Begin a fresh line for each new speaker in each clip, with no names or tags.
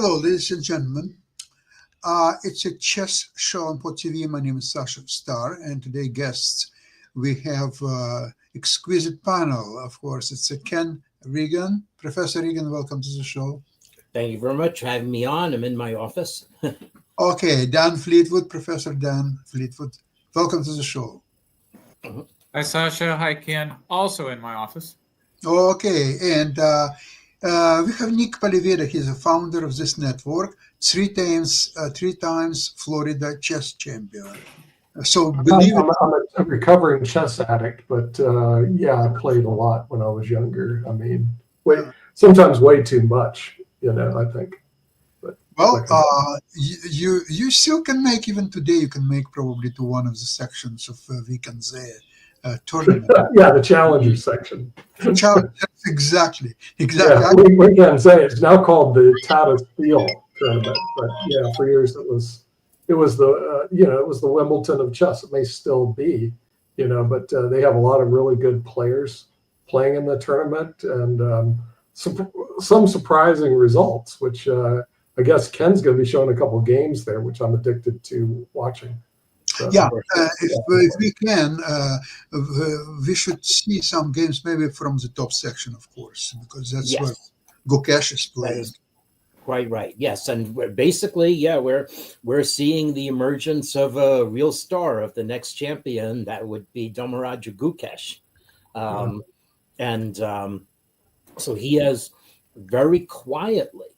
Hello, ladies and gentlemen. It's a chess show on Pod TV. My name is Sasha Star, and today guests we have exquisite panel. Of course, it's Ken Regan. Professor Regan, welcome to the show.
Thank you very much for having me on. I'm in my office.
Okay, Dan Fleetwood, Professor Dan Fleetwood, welcome to the show.
Hi, Sasha. Hi, Ken. Also in my office.
Okay, and we have Nick Palivera. He's a founder of this network. Three times Florida chess champion. So believe
I'm a recovering chess addict, but I played a lot when I was younger. I mean, sometimes way too much, I think. But
you still can make, even today, you can make probably to one of the sections of Weekend's tournament.
The challenger section.
Exactly.
Yeah, we can say it's now called the Tata Steel tournament, but for years it was the Wimbledon of chess. It may still be, but they have a lot of really good players playing in the tournament, and some surprising results, which I guess Ken's going to be showing a couple of games there, which I'm addicted to watching. So,
if we can, we should see some games maybe from the top section, of course, because that's where Gukesh is playing.
Quite right. Yes, and basically, we're seeing the emergence of a real star of the next champion. That would be Dharmaraj Gukesh, so he has very quietly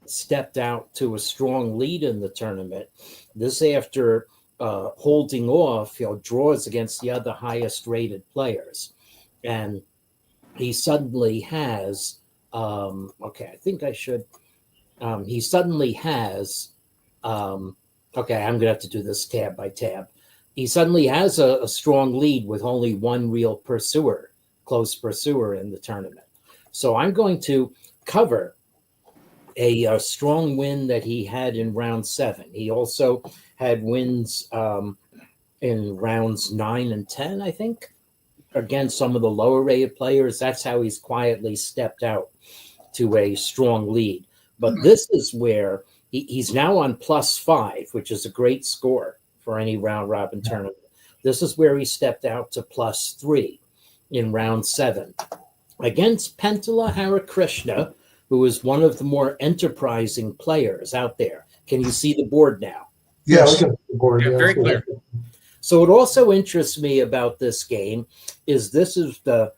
stepped out to a strong lead in the tournament. This after holding off, draws against the other highest rated players, and he suddenly has. He suddenly has, I'm going to have to do this tab by tab. He suddenly has a strong lead with only one real close pursuer in the tournament. So I'm going to cover a strong win that he had in round 7. He also had wins in rounds 9 and 10, I think, against some of the lower rated players. That's how he's quietly stepped out to a strong lead. But this is where he's now on +5, which is a great score for any round robin tournament. This is where he stepped out to +3 in round 7 against Pentala Harikrishna, who is one of the more enterprising players out there. Can you see the board now?
Yes,
look at the board.
Yeah, very clear.
So what also interests me about this game is this is the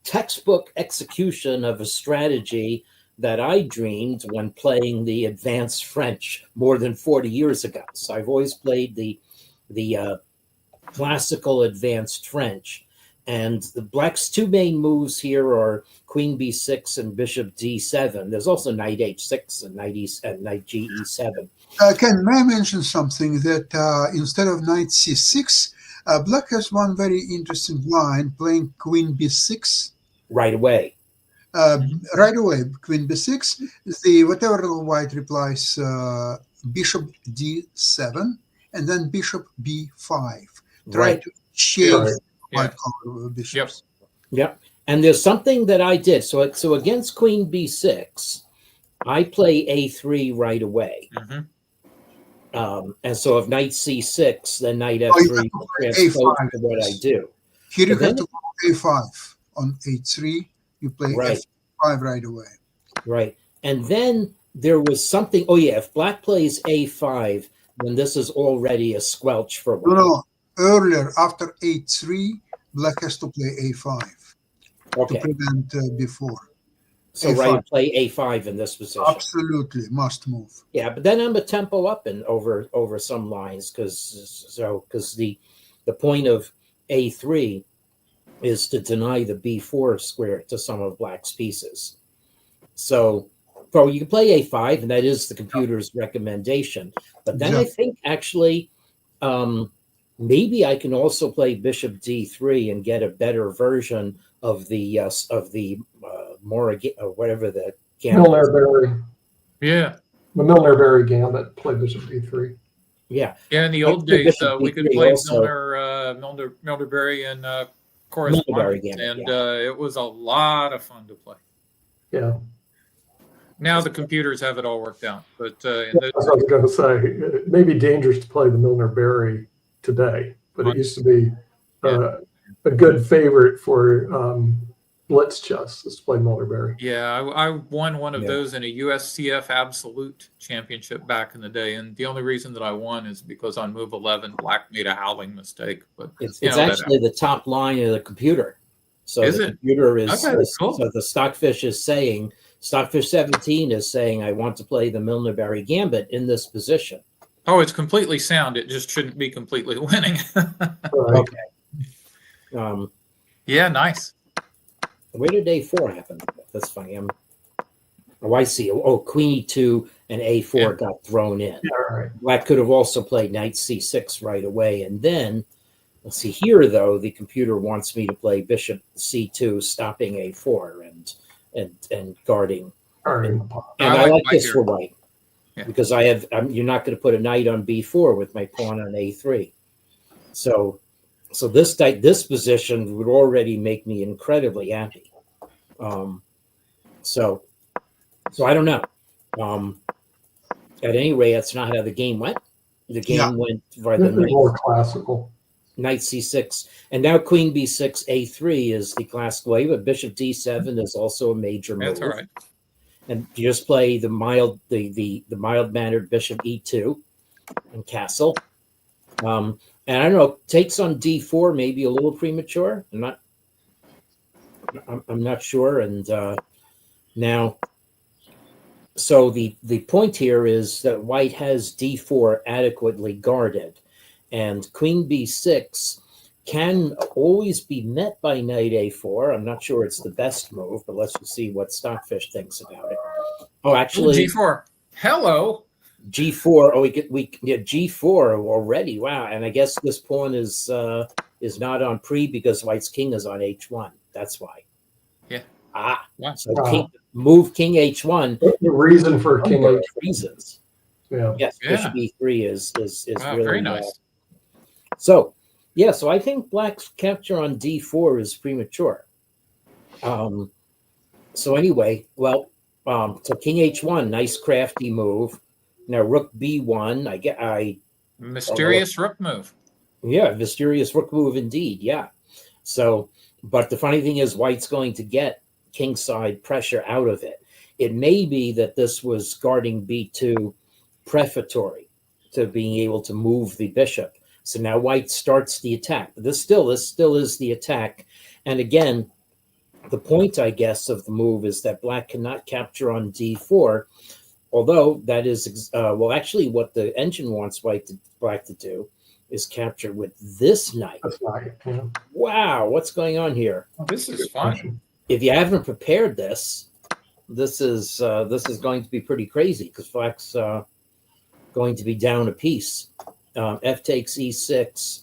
textbook execution of a strategy that I dreamed when playing the advanced French more than 40 years ago. So I've always played the classical advanced French. And the Black's two main moves here are Queen B6 and Bishop D7. There's also Knight H6 and Knight GE7.
Ken, may I mention something that instead of Knight C6, Black has one very interesting line playing Queen B6.
Right away.
Queen B6. Whatever White replies, Bishop D7, and then Bishop B5. Try to change White color bishops.
Yep. And there's something that I did. So against Queen B6, I play A3 right away. And so if Knight C6, then Knight F3 transpose to what I do.
Here you have to go A5 on A3. You play F5 right away.
Right. And then there was something. Oh, yeah. If Black plays A5, then this is already a squelch for White.
No. Earlier, after A3, Black has to play A5 to prevent B4.
So
A5.
White play A5 in this position.
Absolutely. Must move.
Yeah, but then I'm a tempo up and over some lines because the point of A3 is to deny the B4 square to some of Black's pieces. So you can play A5, and that is the computer's recommendation. But then I think actually maybe I can also play Bishop D3 and get a better version of the whatever the gambit.
Milner-Berry.
Yeah.
The Milner-Berry gambit, play Bishop D3.
Yeah.
Yeah, in the old days, we could play Milner-Berry and correspondence, and it was a lot of fun to play.
Yeah.
Now the computers have it all worked out. But in
That's what I was going to say. It may be dangerous to play the Milner-Berry today, but it used to be a good favorite for blitz chess is to play Milner-Berry.
yeah, I won one of those in a USCF Absolute Championship back in the day, and the only reason that I won is because on move 11, Black made a howling mistake. But
It's
you know, that
actually the top line of the computer. So
Is
the
it?
computer is
Okay, cool.
so the Stockfish is saying, Stockfish 17 is saying, I want to play the Milner-Berry Gambit in this position.
Oh, it's completely sound. It just shouldn't be completely winning.
Right.
Okay.
Yeah, nice.
Where did A4 happen? That's funny. I see. Oh, Queen E2 and A4
Yeah.
got thrown in.
Yeah, all right.
Black could have also played Knight C6 right away. And then, let's see here, though, the computer wants me to play Bishop C2, stopping A4 and guarding.
All right.
And
I
I
like
like
white
this
here.
for white
Yeah.
because you're not going to put a knight on B4 with my pawn on A3. So this position would already make me incredibly happy. So I don't know. At any rate, that's not how the game went. The game went by the
They're more classical.
Knight C6, and now Queen B6, A3 is the classic way, but Bishop D7 is also a major move.
That's all right.
And you just play the mild mannered Bishop E2 and castle. And I don't know, takes on D4 maybe a little premature. I'm not sure. And now, so the point here is that white has D4 adequately guarded, and Queen B6 can always be met by Knight A4. I'm not sure it's the best move, but let's just see what Stockfish thinks about it. Oh, actually,
G4. Hello.
G4. Oh, we get G4 already. Wow, and I guess this pawn is not on pre because white's king is on H1. That's why.
Yeah.
So
Wow.
move King H1.
The reason for King
Number of
H.
reasons.
Yeah.
Yes,
Yeah.
Bishop E3 is
Wow,
really
very nice.
So I think Black's capture on D4 is premature. So anyway, so King H1, nice crafty move. Now Rook B1,
Mysterious rook move.
mysterious rook move indeed. Yeah. So, but the funny thing is, white's going to get kingside pressure out of it. It may be that this was guarding B2 prefatory to being able to move the bishop. So now white starts the attack. This still is the attack. And again, the point, I guess, of the move is that black cannot capture on D4, although that is, actually what the engine wants black to do is capture with this knight.
That's right. Yeah.
Wow, what's going on here?
This is fun.
If you haven't prepared this is going to be pretty crazy because black's going to be down a piece. F takes E6.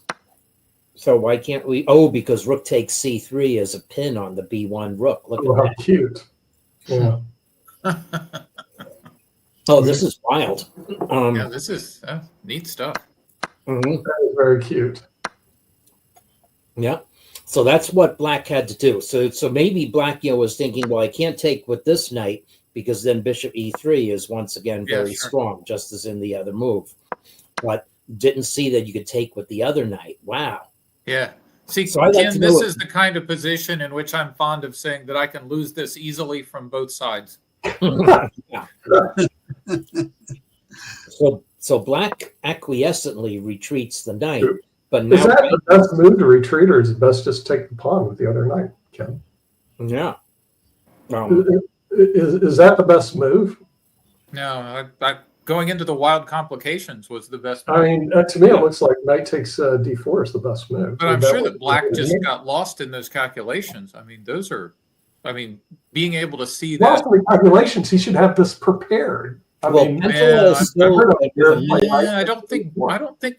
So why can't we? Oh, because rook takes C3 as a pin on the B1 rook. Look
Oh,
at
how
that.
cute. Yeah.
Oh, this is wild.
Yeah, this is neat stuff.
Mhm.
That is very cute.
Yeah. So that's what black had to do. So maybe black, was thinking, well, I can't take with this knight because then bishop E3 is once again
Yeah,
very
sure.
strong, just as in the other move. But didn't see that you could take with the other knight. Wow.
Yeah. See,
So I'd like
Ken,
to
this
know-
is the kind of position in which I'm fond of saying that I can lose this easily from both sides.
Yeah. So black acquiescently retreats the knight, but
Is
now
that the best move to retreat, or is it best just take the pawn with the other knight, Ken?
yeah.
Is that the best move?
No, going into the wild complications was the best.
I mean, to me, it looks like knight takes D4 is the best move.
But I'm
Is
sure
what-
that black just got lost in those calculations. I mean, being able to see
Lost
that.
in the calculations. He should have this prepared. I
Well,
mean,
Penfold
yeah,
is still
heard of
like
your-
with a knight.
Yeah, I don't think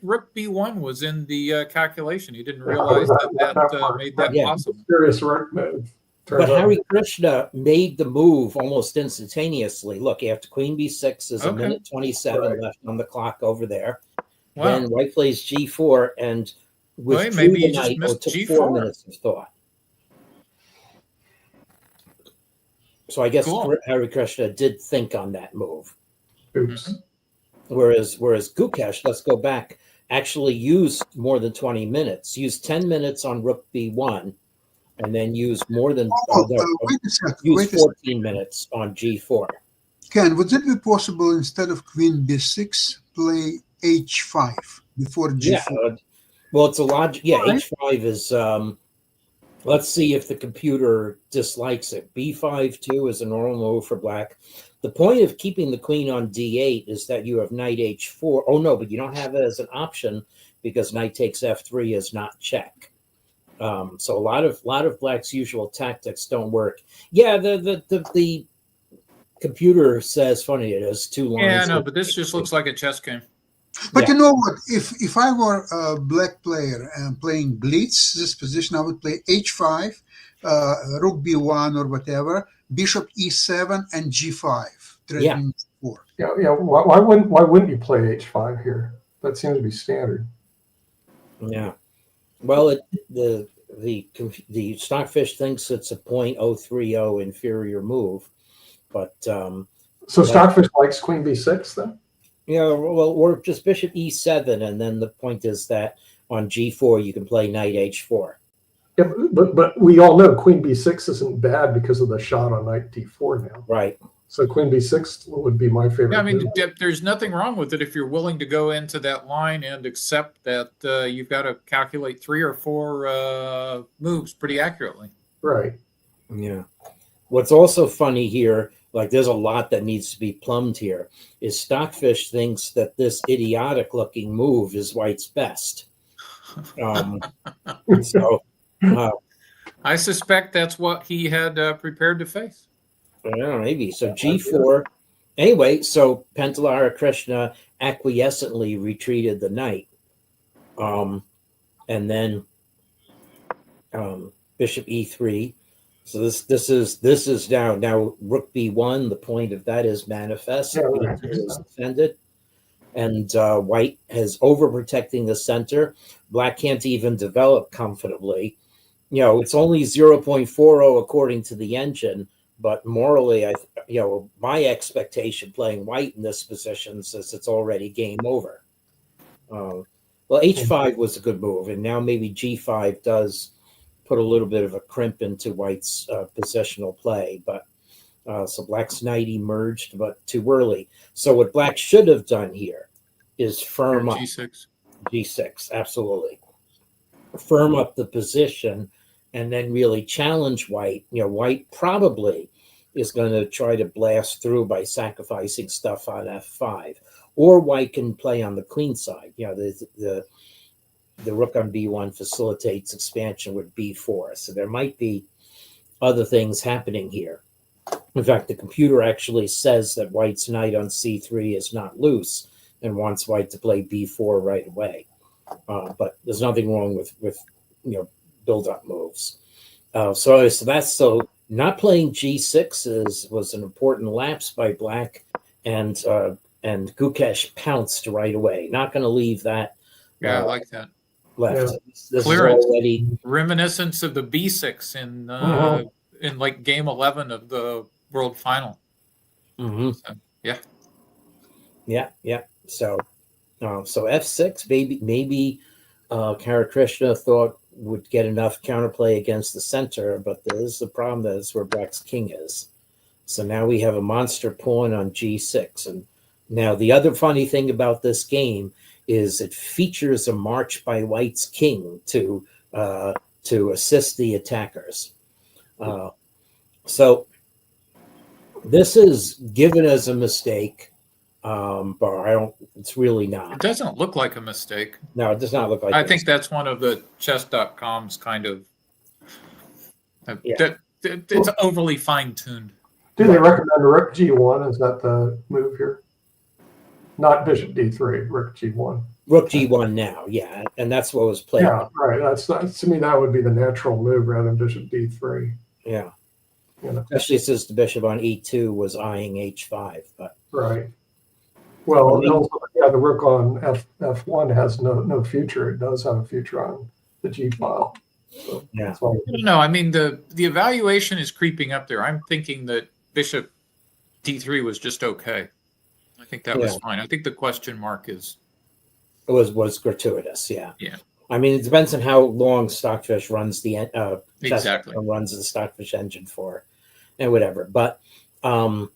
rook B1 was in the calculation. He didn't realize that made that
Yeah.
possible.
serious rook move. Turns
But
out-
Hari Krishna made the move almost instantaneously. Look, after Queen B6 is a
Okay.
minute 27
Right.
left on the clock over there.
Wow.
Then white plays G4 and withdrew
maybe
the
he just
knight.
missed
Took
G4.
4 minutes of thought. So I guess
Cool.
Hari Krishna did think on that move.
Oops.
Mhm.
Whereas Gukesh, let's go back, actually used more than 20 minutes, used 10 minutes on Rook B1, and then used more than
Wait a second.
used
Wait a second.
14 minutes on G4.
Ken, would it be possible instead of Queen B6, play H5 before G4?
Yeah. Well, it's a logic. Yeah,
Right.
H5 is. Let's see if the computer dislikes it. B5 too is a normal move for black. The point of keeping the queen on D8 is that you have knight H4. Oh no, but you don't have it as an option because knight takes F3 is not check. So a lot of black's usual tactics don't work. Yeah, the computer says funny it is 2 lines.
Yeah, no, but this just looks like a chess game.
But
Yeah.
you know what? If I were a black player and playing Blitz, this position, I would play H5, Rook B1 or whatever, Bishop E7, and G5.
Yeah.
Threatening 4.
Yeah. Why wouldn't you play H5 here? That seems to be standard.
Yeah. Well, the Stockfish thinks it's a .030 inferior move, but
So Stockfish likes Queen B6 then?
yeah, well, or just Bishop E7, and then the point is that on G4 you can play Knight H4.
Yeah, but we all know Queen B6 isn't bad because of the shot on Knight D4 now.
Right.
So Queen B6 would be my favorite.
Yeah, I mean,
move.
there's nothing wrong with it if you're willing to go into that line and accept that you've got to calculate 3 or 4 moves pretty accurately.
Right.
Yeah. What's also funny here, like there's a lot that needs to be plumbed here, is Stockfish thinks that this idiotic looking move is White's best. So
I suspect that's what he had prepared to face.
I don't know, maybe. So G4. Anyway, so Pentalara Krishna acquiescently retreated the knight. And then Bishop E3. So this is now Rook B1. The point of that is manifest.
Yeah,
It is defended. And White has overprotecting the center. Black can't even develop comfortably. It's only 0.40 according to the engine. But morally, my expectation playing White in this position says it's already game over. Well, H5 was a good move, and now maybe G5 does put a little bit of a crimp into White's positional play. But so Black's knight emerged, but too early. So what Black should have done here is firm up
G6.
G6, absolutely. Firm up the position and then really challenge White. White probably is going to try to blast through by sacrificing stuff on F5. Or White can play on the queen side. The Rook on B1 facilitates expansion with B4. So there might be other things happening here. In fact, the computer actually says that White's knight on C3 is not loose and wants White to play B4 right away. But there's nothing wrong with build-up moves. So not playing G6 was an important lapse by Black, and Gukesh pounced right away. Not going to leave that.
Yeah, I like that.
Left.
Yeah.
This
Clearance.
is already
Reminiscence of the B6 in like game 11 of the World Final.
Mhm.
So, yeah.
Yeah. So F6, maybe Hari Krishna thought would get enough counterplay against the center, but there's the problem that is where Black's king is. So now we have a monster pawn on G6. And now the other funny thing about this game is it features a march by White's king to assist the attackers. So this is given as a mistake. But it's really
It
not.
doesn't look like a mistake.
No, it does not look like
I
this.
think that's one of the chess.com's kind of
Yeah.
it's overly fine-tuned.
Do they recommend Rook G1? Is that the move here? Not Bishop D3, Rook G1.
Rook G1 now, yeah, and that's what was played.
Yeah, right. That's to me that would be the natural move rather than Bishop D3.
Yeah.
You know.
Especially since the bishop on E2 was eyeing H5. But
Right. Well, also, the Rook on F1 has no future. It does have a future on the G file. So
Yeah.
that's why.
No, I mean the evaluation is creeping up there. I'm thinking that bishop d3 was just okay. I think that was
Yeah.
fine. I think the question mark is
It was gratuitous. Yeah.
Yeah.
I mean, it depends on how long Stockfish runs the
exactly.
runs the Stockfish engine for, and whatever. But my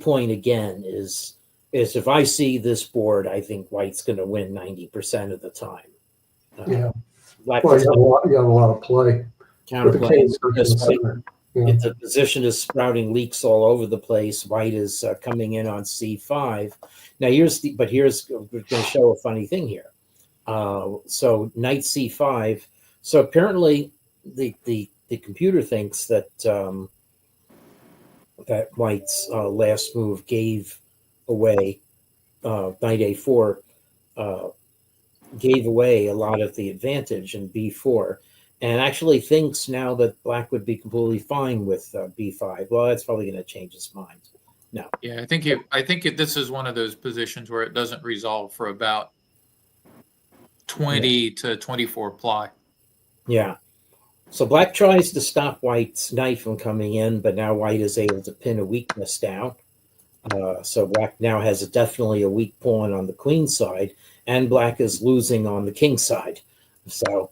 point again is if I see this board, I think White's going to win 90% of the time.
Yeah.
Black
Well, you have a lot of play. With the
counterplay.
king searching the center. Yeah.
If the position is sprouting leaks all over the place, White is coming in on c5. Now here's we're going to show a funny thing here. So knight c5. So apparently the computer thinks that that White's last move gave away knight a4 gave away a lot of the advantage in b4. And actually thinks now that Black would be completely fine with b5. Well, that's probably going to change his mind. No.
Yeah, I think this is one of those positions where it doesn't resolve for about 20 to 24 ply.
Yeah. So Black tries to stop White's knight from coming in, but now White is able to pin a weakness down. So Black now has definitely a weak pawn on the queen side, and Black is losing on the king side. So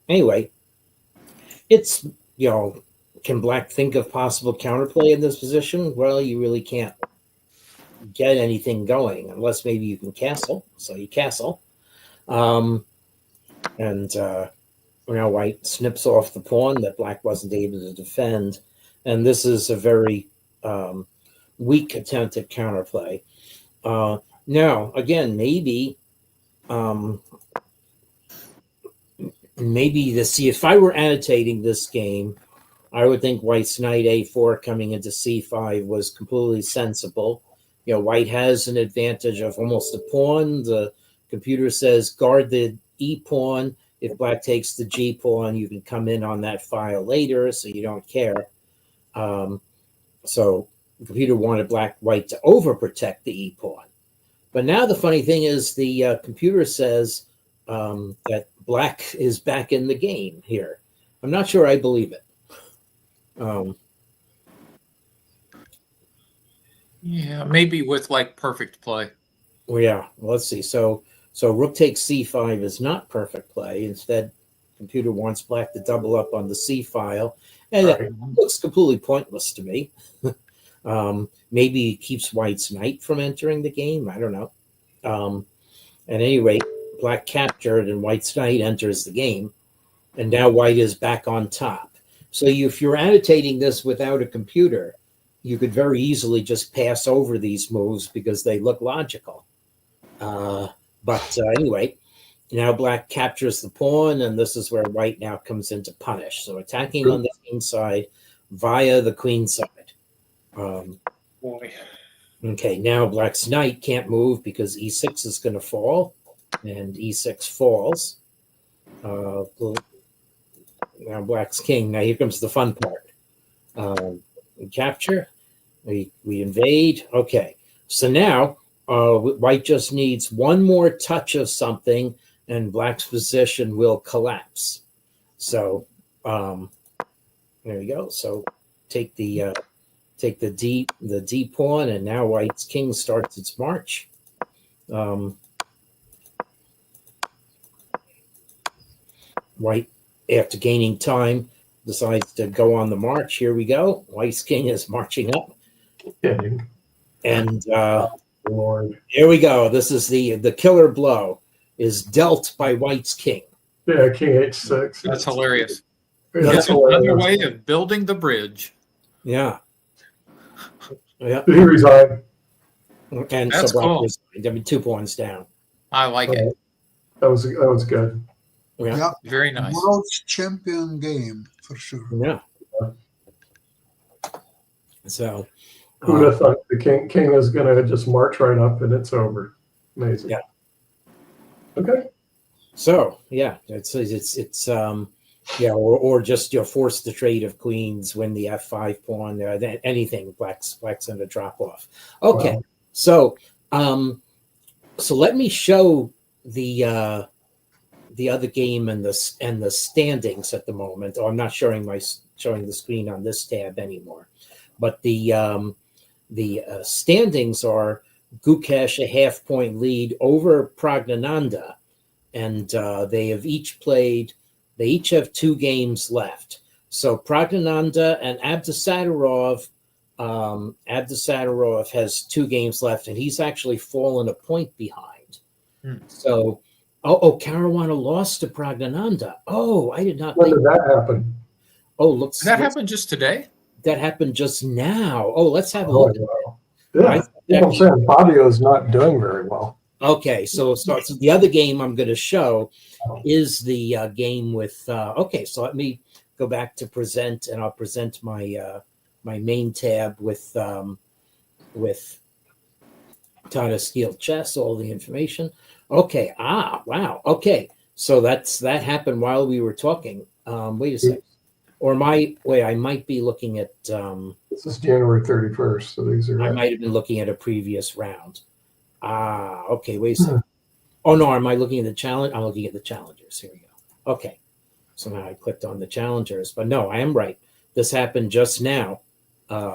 anyway, it's, can Black think of possible counterplay in this position? Well, you really can't get anything going unless maybe you can castle. So you castle. And now White snips off the pawn that Black wasn't able to defend. And this is a very weak attempt at counterplay. Now, again, maybe if I were annotating this game, I would think White's knight a4 coming into c5 was completely sensible. White has an advantage of almost a pawn. The computer says guard the e pawn. If Black takes the g pawn, you can come in on that file later, so you don't care. So the computer wanted White to overprotect the e pawn. But now the funny thing is the computer says that Black is back in the game here. I'm not sure I believe it.
Yeah, maybe with perfect play.
Well, yeah. Well, let's see. So rook takes c5 is not perfect play. Instead, computer wants Black to double up on the c file, and
Right.
that looks completely pointless to me. Maybe it keeps White's knight from entering the game. I don't know. At any rate, Black captured and White's knight enters the game, and now White is back on top. So if you're annotating this without a computer, you could very easily just pass over these moves because they look logical. But anyway, now Black captures the pawn, and this is where White now comes in to punish. So attacking on the king side via the queen side.
Boy.
Okay, now Black's knight can't move because e6 is going to fall, and e6 falls. Now Black's king. Now here comes the fun part. We capture. We invade. Okay, so now White just needs one more touch of something, and Black's position will collapse. So there we go. So take the D pawn, and now White's king starts its march. White, after gaining time, decides to go on the march. Here we go. White's king is marching up.
Kidding.
And
Lord.
here we go. This is the killer blow is dealt by White's king.
Yeah, king h6.
That's hilarious.
That's
It's another
hilarious.
way of building the bridge.
Yeah. Yeah.
Did he resign?
And
That's
so Black
cool.
resigned. I mean, 2 points down.
I like it.
That was good.
Yeah.
Yeah,
Very nice.
world's champion game for sure.
Yeah. So
Who would have thought the king is going to just march right up and it's over? Amazing.
Yeah.
Okay.
So yeah, it's yeah, or just force the trade of queens, win the f5 pawn, anything. Black's going to drop off. Okay,
Wow.
so let me show the the other game and the standings at the moment. Oh, I'm not showing the screen on this tab anymore, but the standings are Gukesh a half-point lead over Pragnananda, and they each have 2 games left. So Pragnananda and Abdusatorov has 2 games left, and he's actually fallen a point behind. So, Caruana lost to Pragnananda. Oh, I did not
When
think
did that happen?
Oh,
That happened just today?
That happened just now. Oh, let's have a
Oh,
look.
wow. Yeah,
I-
I'm saying Fabio's not doing very well.
Okay, so the other game I'm going to show is the game with. Okay, so let me go back to present, and I'll present my my main tab with Tata Steel Chess, all the information. Okay. Wow. Okay, so that happened while we were talking. Wait a second. Or I might be looking at.
This is January 31st, so these are.
I might have been looking at a previous round. Okay. Wait a second. Oh no, am I looking at the challenge? I'm looking at the challengers. Here we go. Okay. So now I clicked on the challengers, but no, I am right. This happened just now.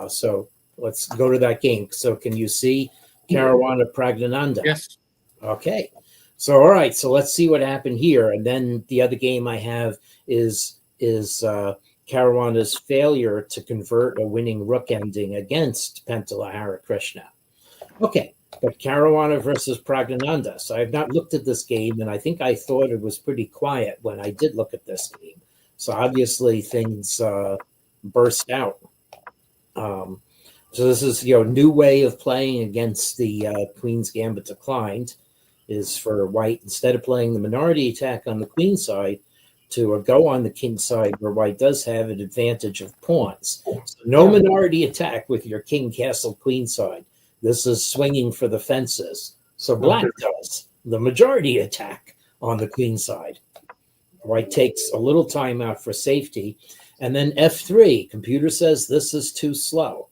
So let's go to that game. So can you see Caruana Pragnananda?
Yes.
Okay. So all right. So let's see what happened here, and then the other game I have is Caruana's failure to convert a winning rook ending against Pentala Harikrishna. Okay, but Caruana versus Pragnananda. So I've not looked at this game, and I think I thought it was pretty quiet when I did look at this game. So obviously things burst out. So this is new way of playing against the Queen's Gambit Declined is for White, instead of playing the minority attack on the Queen side, to go on the king side where White does have an advantage of pawns. So no minority attack with your king, castle, queen side. This is swinging for the fences. So Black does the majority attack on the queen side. White takes a little time out for safety. And then F3, computer says this is too slow.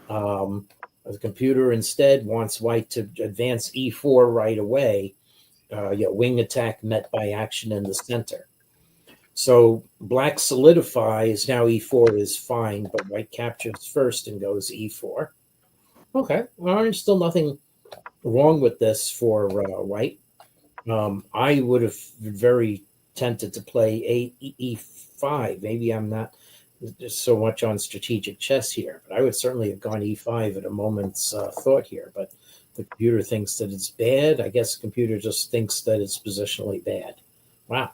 The computer instead wants White to advance E4 right away. Wing attack met by action in the center. So Black solidifies. Now E4 is fine, but White captures first and goes E4. Okay, well, there's still nothing wrong with this for White. I would have been very tempted to play E5. Maybe I'm not so much on strategic chess here, but I would certainly have gone E5 at a moment's thought here. But the computer thinks that it's bad. I guess the computer just thinks that it's positionally bad. Wow.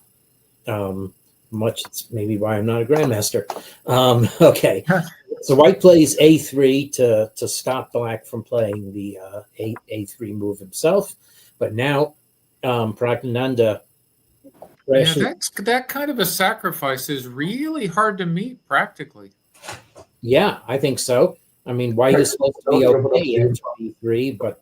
It's maybe why I'm not a grandmaster. Okay, so White plays A3 to stop Black from playing the A3 move himself, but now Pragnananda.
That kind of a sacrifice is really hard to meet practically.
Yeah, I think so. I mean, White is supposed to be okay after B3, but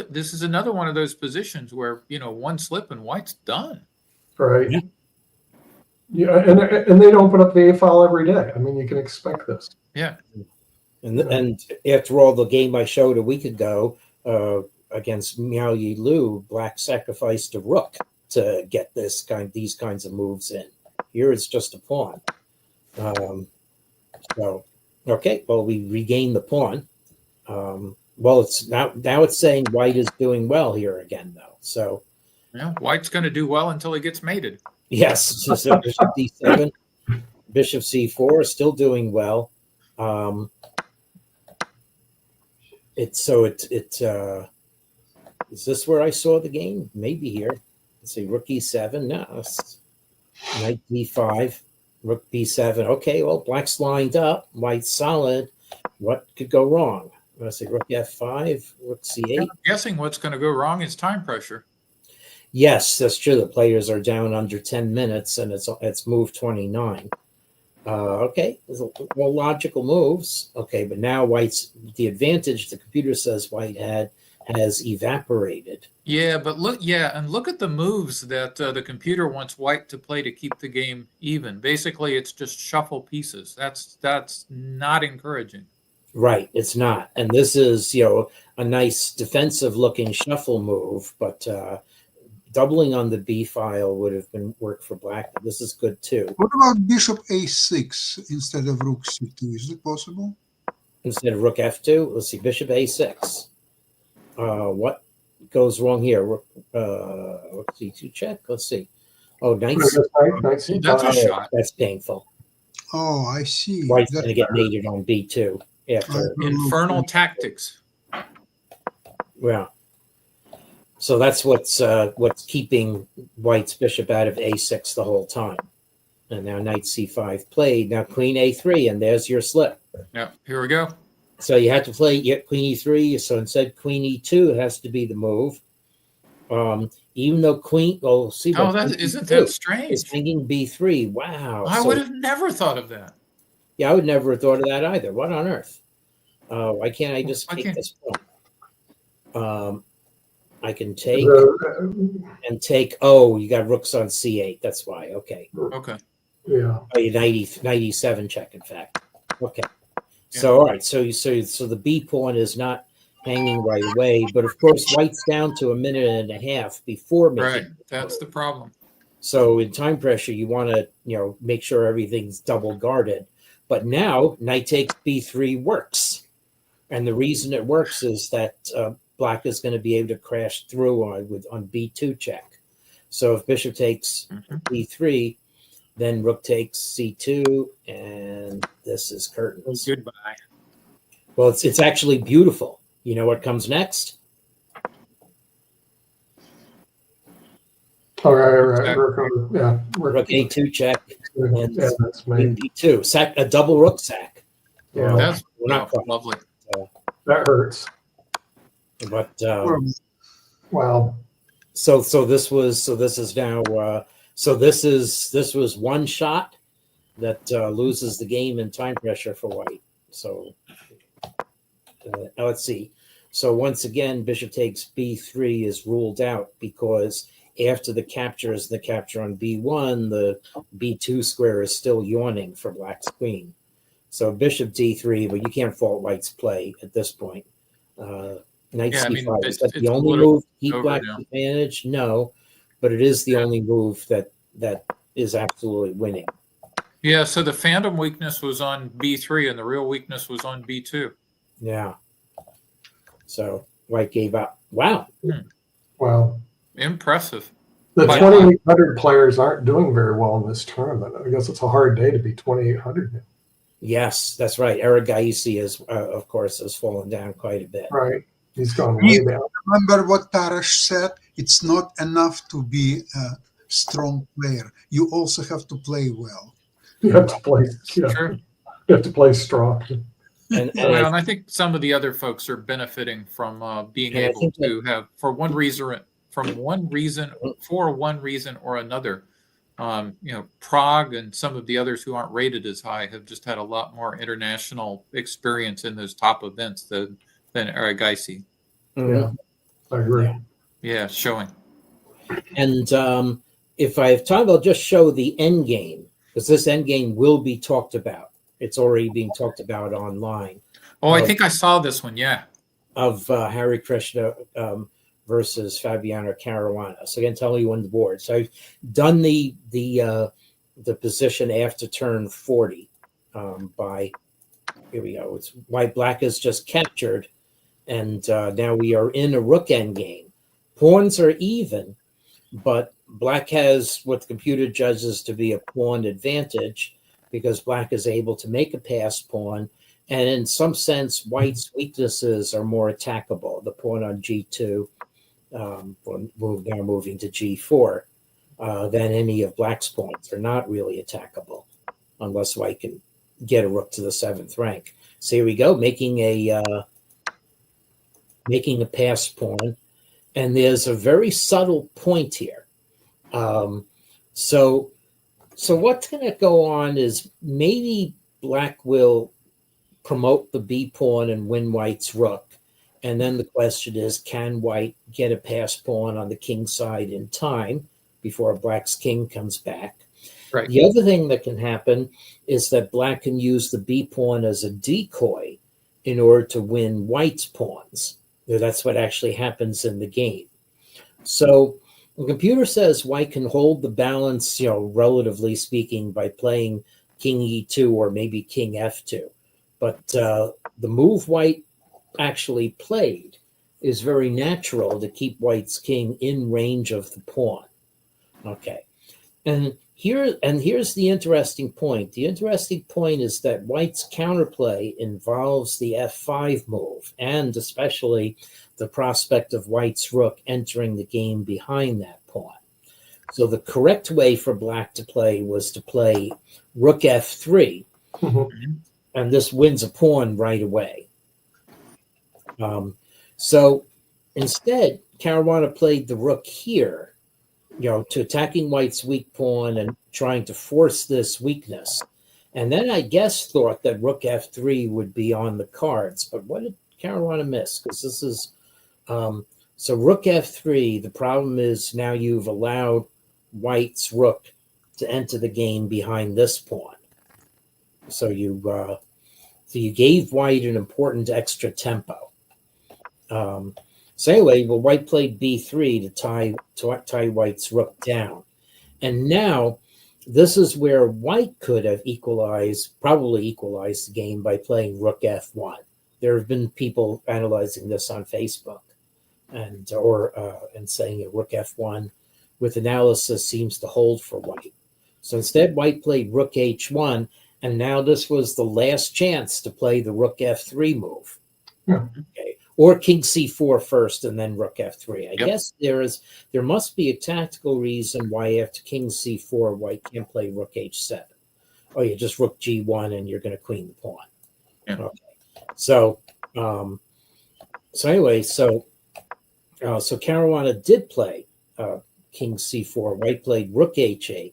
this is another one of those positions where one slip and White's done.
Right. Yeah, and they don't put up the A file every day. I mean, you can expect this.
Yeah.
And after all, the game I showed a week ago against Miao Yi Lu, Black sacrificed a rook to get these kinds of moves in. Here it's just a pawn. Okay, well, we regain the pawn. Well, it's now it's saying White is doing well here again, though. So,
White's going to do well until he gets mated.
Yes, so Bishop D7, Bishop C4 is still doing well. Is this where I saw the game? Maybe here. Let's see, Rook E7. No, it's Knight D5, Rook B7. Okay, well, Black's lined up. White's solid. What could go wrong? Let's see, Rook F5, Rook C8.
I'm guessing what's going to go wrong is time pressure.
Yes, that's true. The players are down under 10 minutes, and it's move 29. Okay, well, logical moves. Okay, but now White's the advantage. The computer says White has evaporated.
Yeah, but look at the moves that the computer wants White to play to keep the game even. Basically, it's just shuffle pieces. That's not encouraging.
Right, it's not. And this is, a nice defensive looking shuffle move, but doubling on the B file would have been work for black. This is good too.
What about bishop a6 instead of rook c2? Is it possible?
Instead of rook f2, let's see, bishop a6. What goes wrong here? Rook c2 check. Let's see. Oh, knight.
That's
That's a
Oh,
shot.
that's painful.
Oh, I see.
White's
That-
going to get mated on b2 after.
Infernal tactics.
Yeah. So that's what's keeping White's bishop out of a6 the whole time. And now knight c5 played. Now queen a3, and there's your slip.
Yeah, here we go.
So you had to play queen e3. So instead queen e2 has to be the move. Even though queen, see.
Oh, isn't that strange?
Is hanging b3. Wow.
I
So-
would have never thought of that.
Yeah, I would never have thought of that either. What on earth? Why can't I just
Why
take
can't-
this pawn? I can take and take. Oh, you got rooks on c8. That's why. Okay.
Okay.
yeah.
Oh, you 97 check, in fact. Okay. So, all right. So the B pawn is not hanging right away, but of course, White's down to a minute and a half before making.
Right. That's the problem.
So in time pressure, you want to make sure everything's double guarded. But now knight takes b3 works, and the reason it works is that black is going to be able to crash through on b2 check. So if bishop takes
Mhm.
b3, then rook takes c2, and this is curtains.
Goodbye.
Well, it's actually beautiful. You know what comes next?
All right.
Check.
Yeah.
Rook a2 check,
Yeah, that's me.
queen b2, a double rook sack.
Yeah,
That's
We're not quite,
lovely.
that hurts.
but
Wow.
So this is now this was one shot that loses the game in time pressure for White. So now let's see. So once again, bishop takes b3 is ruled out because after the capture is the capture on b1, the b2 square is still yawning for black's queen. So bishop d3, but you can't fault White's play at this point. Knight
Yeah, I mean,
c5, is that
it's
the
a
only
little
move to keep
over
black's
now.
advantage? No, but it is the only move that is absolutely winning.
Yeah, so the phantom weakness was on b3 and the real weakness was on b2.
Yeah. So White gave up. Wow.
Wow.
Impressive.
The
But-
2,800 players aren't doing very well in this tournament. I guess it's a hard day to be 2,800.
Yes, that's right. Eric Gaisi is, of course, has fallen down quite a bit.
Right. He's gone way down.
Remember what Tarash said? It's not enough to be a strong player. You also have to play well.
You have to play. Yeah,
True.
you have to play strong.
And
Well, and I think some of the other folks are benefiting from being
And I
able
think that-
to have, for one reason or another, Prague and some of the others who aren't rated as high have just had a lot more international experience in those top events than Aragaisi.
Yeah, I agree.
Yeah, showing.
And if I have time, I'll just show the end game because this end game will be talked about. It's already being talked about online
Oh, I think I saw this one. Yeah.
of Hari Krishna versus Fabiano Caruana. So again, tell you on the board. So I've done the position after turn 40 by here we go. It's White Black is just captured, and now we are in a rook end game. Pawns are even, but Black has what the computer judges to be a pawn advantage because Black is able to make a pass pawn. And in some sense, White's weaknesses are more attackable. The pawn on g2, now moving to g4, than any of Black's pawns are not really attackable, unless White can get a rook to the 7th rank. So here we go, making a pass pawn, and there's a very subtle point here. So what's going to go on is maybe Black will promote the B pawn and win White's rook. And then the question is, can White get a pass pawn on the king side in time before Black's king comes back?
Right.
The other thing that can happen is that Black can use the B pawn as a decoy in order to win white's pawns. That's what actually happens in the game. So the computer says white can hold the balance, relatively speaking, by playing king e2 or maybe king f2. But the move white actually played is very natural to keep white's king in range of the pawn. Okay. And here's the interesting point. The interesting point is that white's counterplay involves the f5 move, and especially the prospect of white's rook entering the game behind that pawn. So the correct way for black to play was to play rook f3, and this wins a pawn right away. So instead, Caruana played the rook here, to attacking white's weak pawn and trying to force this weakness. And then I guess thought that rook f3 would be on the cards. But what did Caruana miss? Because this is, so rook f3, the problem is now you've allowed white's rook to enter the game behind this pawn. So you gave white an important extra tempo. So anyway, white played b3 to tie white's rook down. And now this is where white could have probably equalized the game by playing rook f1. There have been people analyzing this on Facebook and saying that rook f1 with analysis seems to hold for white. So instead, white played rook h1, and now this was the last chance to play the rook f3 move.
Yeah.
Okay. Or king c4 first and then rook f3. I
Yep.
guess there must be a tactical reason why after king c4 white can't play rook h7. Oh, you just rook g1 and you're going to queen the pawn.
Yeah.
Okay. So anyway, so Caruana did play king c4. White played rook h8,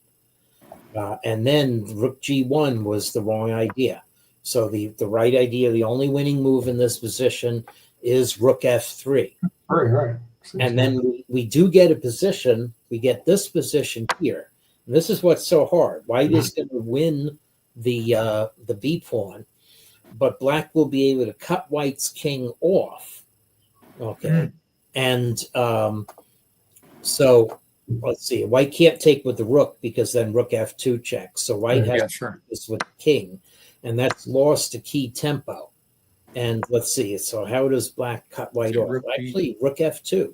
and then rook g1 was the wrong idea. So the right idea, the only winning move in this position is rook f3.
Right.
And then we do get a position. We get this position here. And this is what's so hard. White is going to win the b pawn, but black will be able to cut white's king off. Okay. And so let's see. White can't take with the rook because then rook f2 checks. So white has to do this with the king, and that's lost a key tempo. And let's see. So how does black cut white off? Actually, rook f2.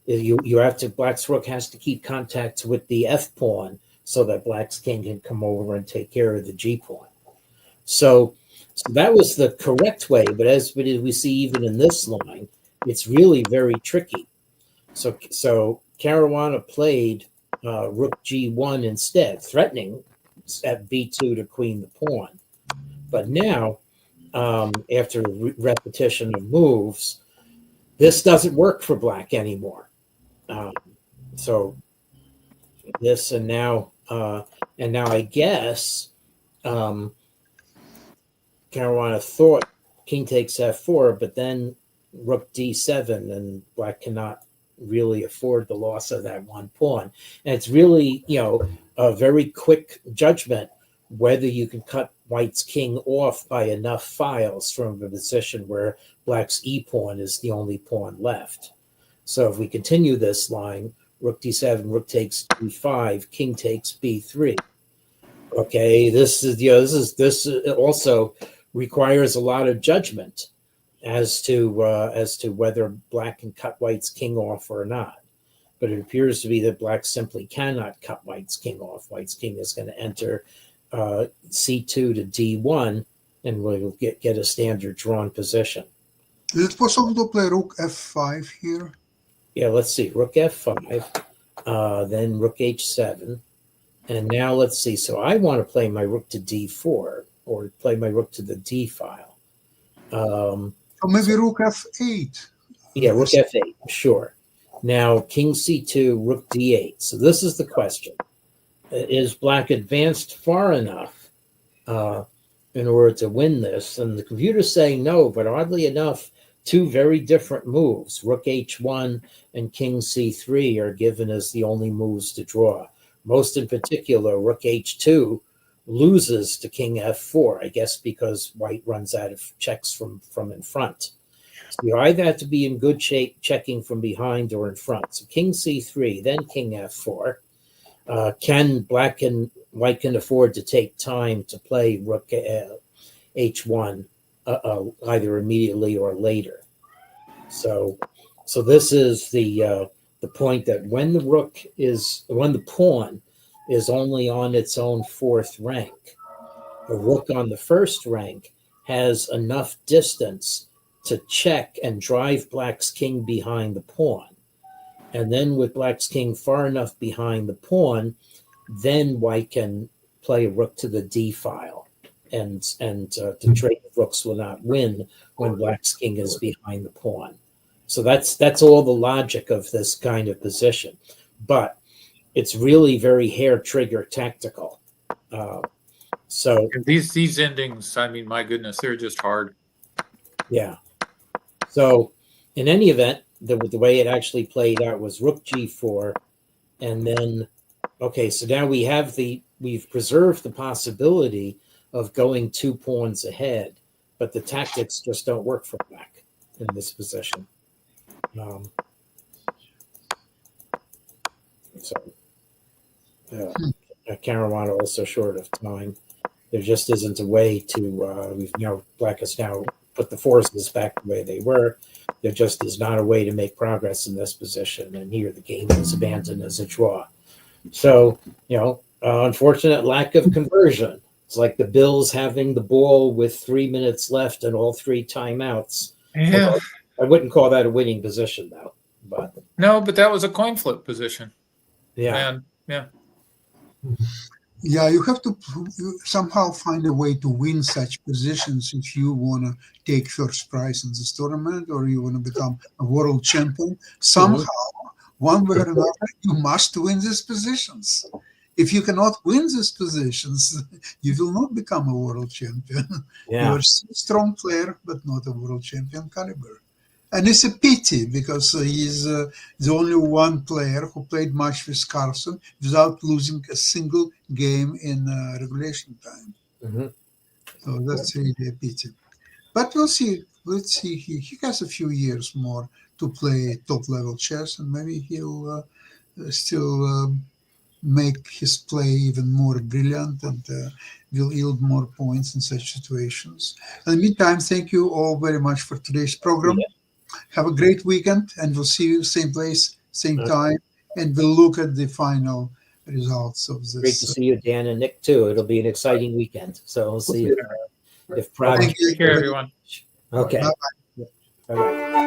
You have to. Black's rook has to keep contact with the f pawn so that black's king can come over and take care of the g pawn. So that was the correct way. But as we see even in this line, it's really very tricky. So Caruana played rook g1 instead, threatening at b2 to queen the pawn. But now, after repetition of moves, this doesn't work for black anymore. So this and now I guess Caruana thought king takes f4, but then rook d7, and black cannot really afford the loss of that one pawn. And it's really, a very quick judgment whether you can cut white's king off by enough files from a position where black's e pawn is the only pawn left. So if we continue this line, rook d7, rook takes d5, king takes b3. Okay, this also requires a lot of judgment as to whether black can cut white's king off or not. But it appears to be that black simply cannot cut white's king off. White's king is going to enter c2 to d1, and we'll get a standard drawn position.
Is it possible to play rook f5 here?
Yeah, let's see. Rook f5, then rook h7. And now let's see. So I want to play my rook to d4 or play my rook to the d file.
Or maybe rook f8.
Yeah, rook f8, sure. Now king c2, rook d8. So this is the question. Is black advanced far enough in order to win this? And the computer's saying no, but oddly enough, two very different moves, rook h1 and king c3, are given as the only moves to draw. Most in particular, rook h2 loses to king f4, I guess because white runs out of checks from in front. So you either have to be in good shape checking from behind or in front. So king c3, then king f4. White can afford to take time to play rook h1 either immediately or later. So this is the point that when the pawn is only on its own fourth rank, the rook on the first rank has enough distance to check and drive black's king behind the pawn. And then with black's king far enough behind the pawn, then white can play a rook to the d file. And the trade of rooks will not win when black's king is behind the pawn. So that's all the logic of this kind of position. But it's really very hair trigger tactical. So
And these endings, I mean, my goodness, they're just hard.
yeah. So in any event, the way it actually played out was rook g4, and then so now we've preserved the possibility of going 2 pawns ahead, but the tactics just don't work for black in this position. Caruana also short of time. There just isn't a way to. Black has now put the forces back the way they were. There just is not a way to make progress in this position, and here the game is abandoned as a draw. So unfortunate lack of conversion. It's like the Bills having the ball with 3 minutes left and all 3 timeouts.
Yeah.
I wouldn't call that a winning position, though. But
No, but that was a coin flip position.
yeah,
And yeah.
Yeah, you have to somehow find a way to win such positions if you want to take first prize in this tournament or you want to become a world champion. Somehow, one way or another, you must win these positions. If you cannot win these positions, you will not become a world champion.
yeah.
You're a strong player, but not a world champion caliber. And it's a pity because he's the only one player who played match with Carlsen without losing a single game in regulation time.
Mm-hmm.
So that's really a pity. But we'll see. Let's see. He has a few years more to play top-level chess, and maybe he'll still make his play even more brilliant and will yield more points in such situations. In the meantime, thank you all very much for today's program.
Yeah.
Have a great weekend, and we'll see you same place, same time, and we'll look at the final results of this.
Great to see you, Dan and Nick, too. It'll be an exciting weekend. So we'll see if Prague.
Thank you.
Take care, everyone.
Okay.
Bye-bye.
Bye-bye.